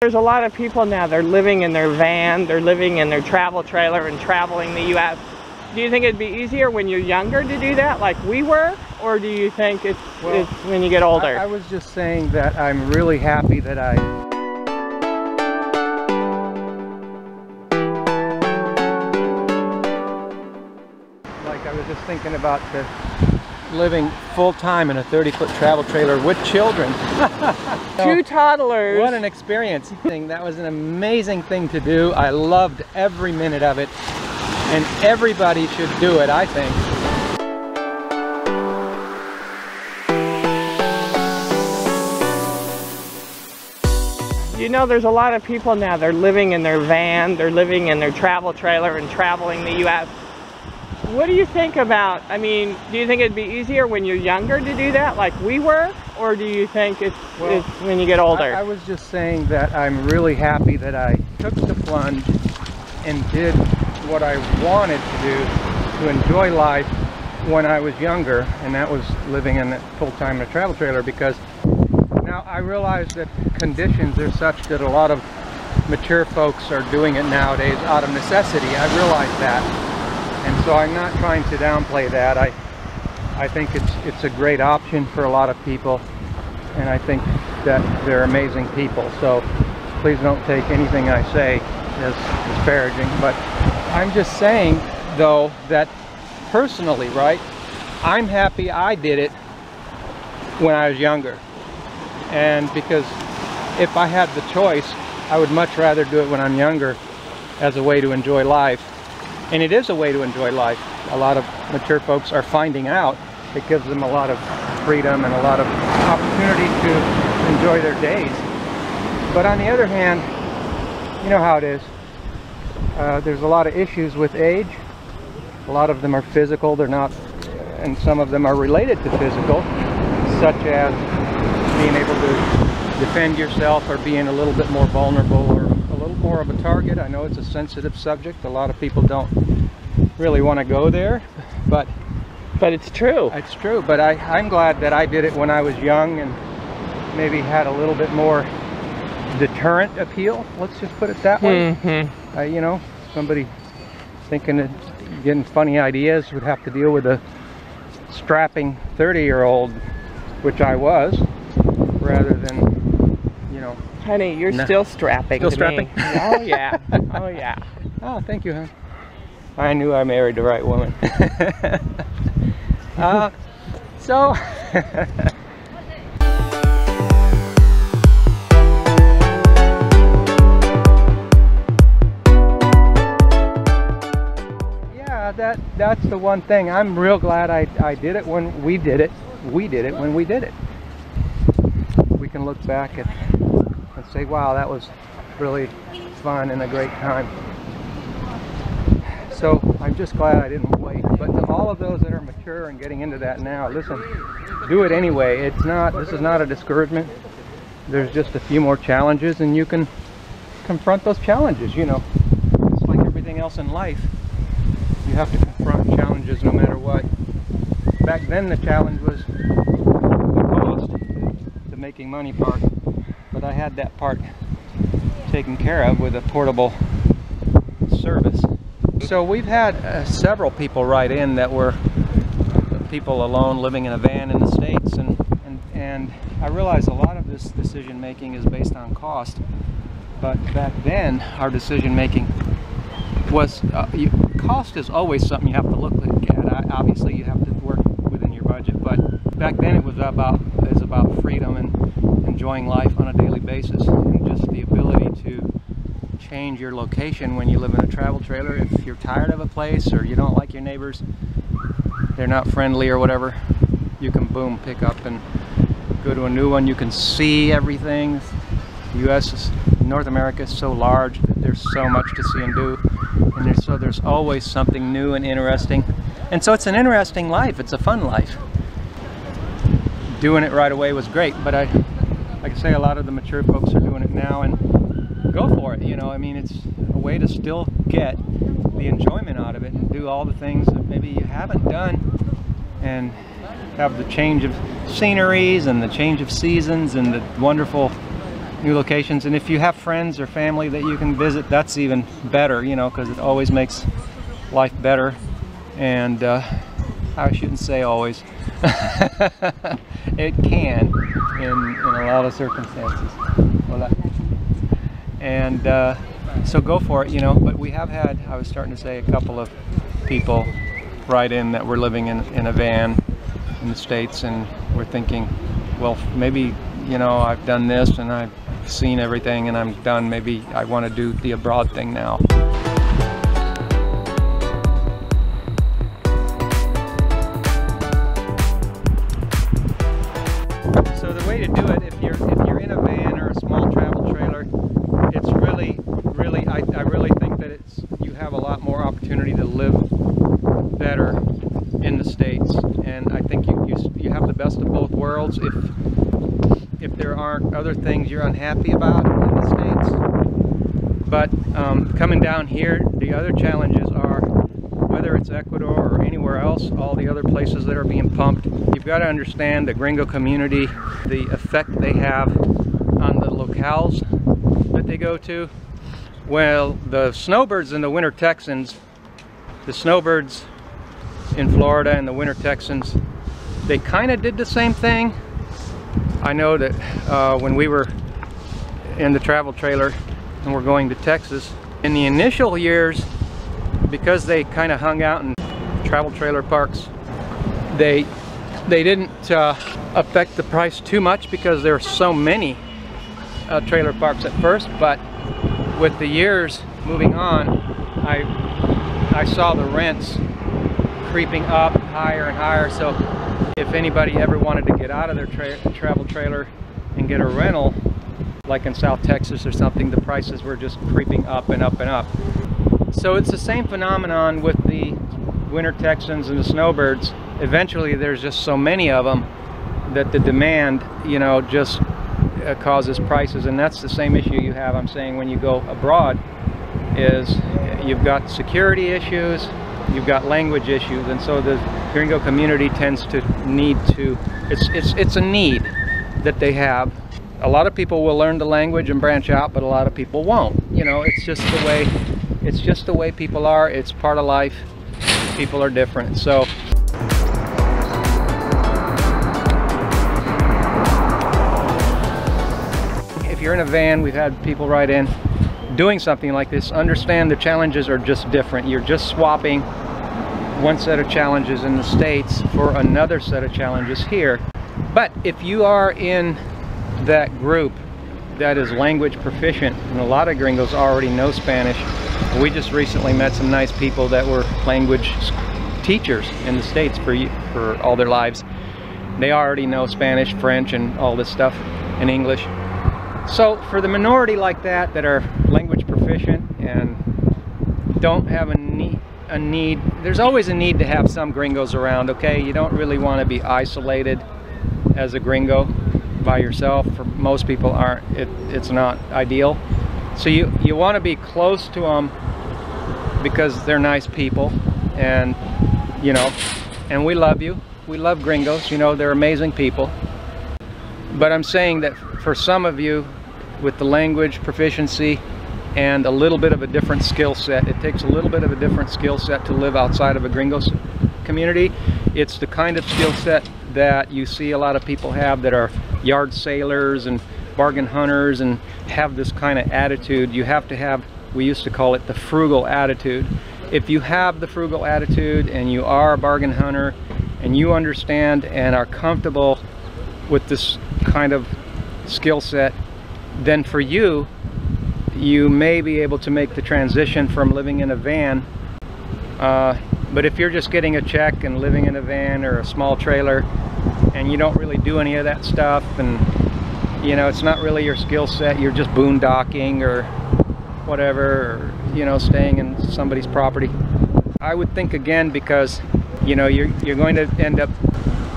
There's a lot of people now, they're living in their van, they're living in their travel trailer and traveling the U.S. Do you think it'd be easier when you're younger to do that, like we were? Or do you think it's when you get older? I was just saying that I'm really happy that I was just thinking about living full-time in a 30-foot travel trailer with children. Two toddlers. What an experience. That was an amazing thing to do. I loved every minute of it, and everybody should do it, I think. You know, there's a lot of people now, they're living in their van, they're living in their travel trailer and traveling the U.S. What do you think about, I mean, do you think it'd be easier when you're younger to do that, like we were? Or do you think it's when you get older? I was just saying that I'm really happy that I took the plunge and did what I wanted to do to enjoy life when I was younger, and that was living in full-time in a travel trailer, because now I realize that conditions are such that a lot of mature folks are doing it nowadays out of necessity. I realize that. And so I'm not trying to downplay that. I think it's a great option for a lot of people, and I think that they're amazing people. So please don't take anything I say as disparaging. But I'm just saying, though, that personally, right, I'm happy I did it when I was younger. And because if I had the choice, I would much rather do it when I'm younger as a way to enjoy life. And it is a way to enjoy life. A lot of mature folks are finding out it gives them a lot of freedom and a lot of opportunity to enjoy their days. But on the other hand, you know how it is. There's a lot of issues with age. A lot of them are physical, they're not, and some of them are related to physical, such as being able to defend yourself or being a little bit more vulnerable or a little more of a target. I know it's a sensitive subject. A lot of people don't really want to go there, but it's true. It's true. But I'm glad that I did it when I was young and maybe had a little bit more deterrent appeal. Let's just put it that way. Mm-hmm. You know, somebody thinking of getting funny ideas would have to deal with a strapping 30-year-old, which I was, rather than, you know. Honey, you're still strapping. Still strapping? Oh yeah. Oh yeah. Oh, thank you, hon. I knew I married the right woman. So yeah, that's the one thing. I'm real glad I did it when we did it. We did it when we did it. We can look back and say, wow, that was really fun and a great time. So I'm just glad I didn't wait. But to all of those that are mature and getting into that now, listen, do it anyway. This is not a discouragement. There's just a few more challenges, and you can confront those challenges, you know. It's like everything else in life. You have to confront challenges no matter what. Back then the challenge was the cost, the making money part. But I had that part taken care of with a portable service. So we've had several people write in that were people alone living in a van in the States, and I realize a lot of this decision making is based on cost, but back then our decision making was cost is always something you have to look at. Obviously you have to work within your budget, but back then it was about freedom and enjoying life on a daily basis, and just the ability to change your location when you live in a travel trailer. If you're tired of a place or you don't like your neighbors, they're not friendly or whatever, you can boom, pick up and go to a new one. You can see everything. The North America is so large that there's so much to see and do, and there's always something new and interesting, and so it's an interesting life. It's a fun life. Doing it right away was great, but like I say, a lot of the mature folks are doing it now, and go for it. You know, I mean, it's a way to still get the enjoyment out of it and do all the things that maybe you haven't done, and have the change of sceneries and the change of seasons and the wonderful, new locations. And if you have friends or family that you can visit, that's even better, you know, because it always makes life better. And I shouldn't say always. It can in a lot of circumstances. Voila. And so go for it, you know. But we have had, I was starting to say, a couple of people write in that were living in a van in the States, and we're thinking, well, maybe, you know, I've done this and I've seen everything and I'm done. Maybe I want to do the abroad thing now. So the way to do it, if you're in a van or a small travel trailer, it's really, I really think that you have a lot more opportunity to live better in the States, and I think you have the best of both worlds. If there aren't other things you're unhappy about in the States, but coming down here, the other challenges are, whether it's Ecuador or anywhere else, all the other places that are being pumped, you've got to understand the gringo community, the effect they have on the locales that they go to. Well, the snowbirds and the winter Texans, the snowbirds in Florida and the winter Texans, they kind of did the same thing. I know that when we were in the travel trailer and we're going to Texas, in the initial years, because they kind of hung out in travel trailer parks, they didn't affect the price too much because there are so many trailer parks at first. But with the years moving on, I saw the rents creeping up higher and higher. So if anybody ever wanted to get out of their travel trailer and get a rental, like in South Texas or something, the prices were just creeping up and up and up. So it's the same phenomenon with the winter Texans and the snowbirds. Eventually there's just so many of them that the demand, you know, just causes prices. And that's the same issue you have, I'm saying, when you go abroad, is you've got security issues, you've got language issues, and so the gringo community tends to need to, it's a need that they have. A lot of people will learn the language and branch out, but a lot of people won't. You know, it's just the way people are. It's part of life. People are different. So if you're in a van, we've had people write in, doing something like this, understand the challenges are just different. You're just swapping one set of challenges in the States for another set of challenges here. But if you are in that group that is language proficient, and a lot of gringos already know Spanish, we just recently met some nice people that were language teachers in the States for all their lives. They already know Spanish, French, and all this stuff, and English. So for the minority like that, that are language proficient and don't have a need, there's always a need to have some gringos around, okay? You don't really want to be isolated as a gringo by yourself. For most people, it's not ideal. So you want to be close to them because they're nice people, and you know, and we love you. We love gringos, you know, they're amazing people. But I'm saying that for some of you, with the language proficiency and a little bit of a different skill set, it takes a little bit of a different skill set to live outside of a gringo community. It's the kind of skill set that you see a lot of people have that are yard sailors and bargain hunters and have this kind of attitude. You have to have, we used to call it the frugal attitude. If you have the frugal attitude and you are a bargain hunter and you understand and are comfortable with this kind of skill set, then for you, you may be able to make the transition from living in a van. But if you're just getting a check and living in a van or a small trailer and you don't really do any of that stuff, and you know, it's not really your skill set, you're just boondocking or whatever, or, you know, staying in somebody's property, I would think again, because you know, you're going to end up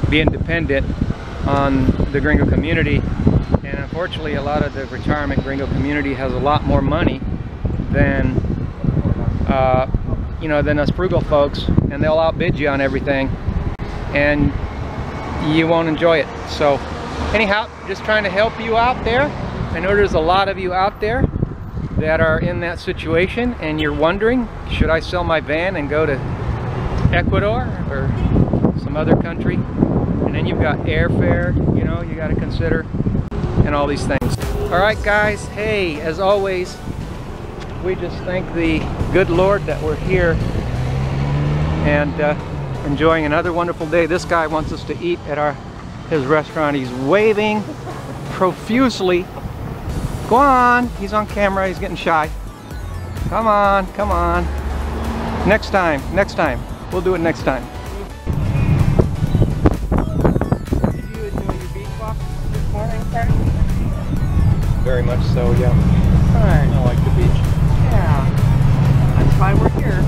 being dependent on the gringo community. And unfortunately, a lot of the retirement gringo community has a lot more money than you know, than us frugal folks, and they'll outbid you on everything, and you won't enjoy it. So anyhow, just trying to help you out there. I know there's a lot of you out there that are in that situation and you're wondering, should I sell my van and go to Ecuador or some other country? And then you've got airfare, you know, you got to consider, and all these things. All right, guys, hey, as always, we just thank the good Lord that we're here and enjoying another wonderful day. This guy wants us to eat at his restaurant. He's waving profusely. Go on, he's on camera, he's getting shy. Come on, come on. Next time, we'll do it next time. Did you enjoy your beach walk this morning, sir? Very much so, yeah. Good. I like the beach. Yeah, that's why we're here.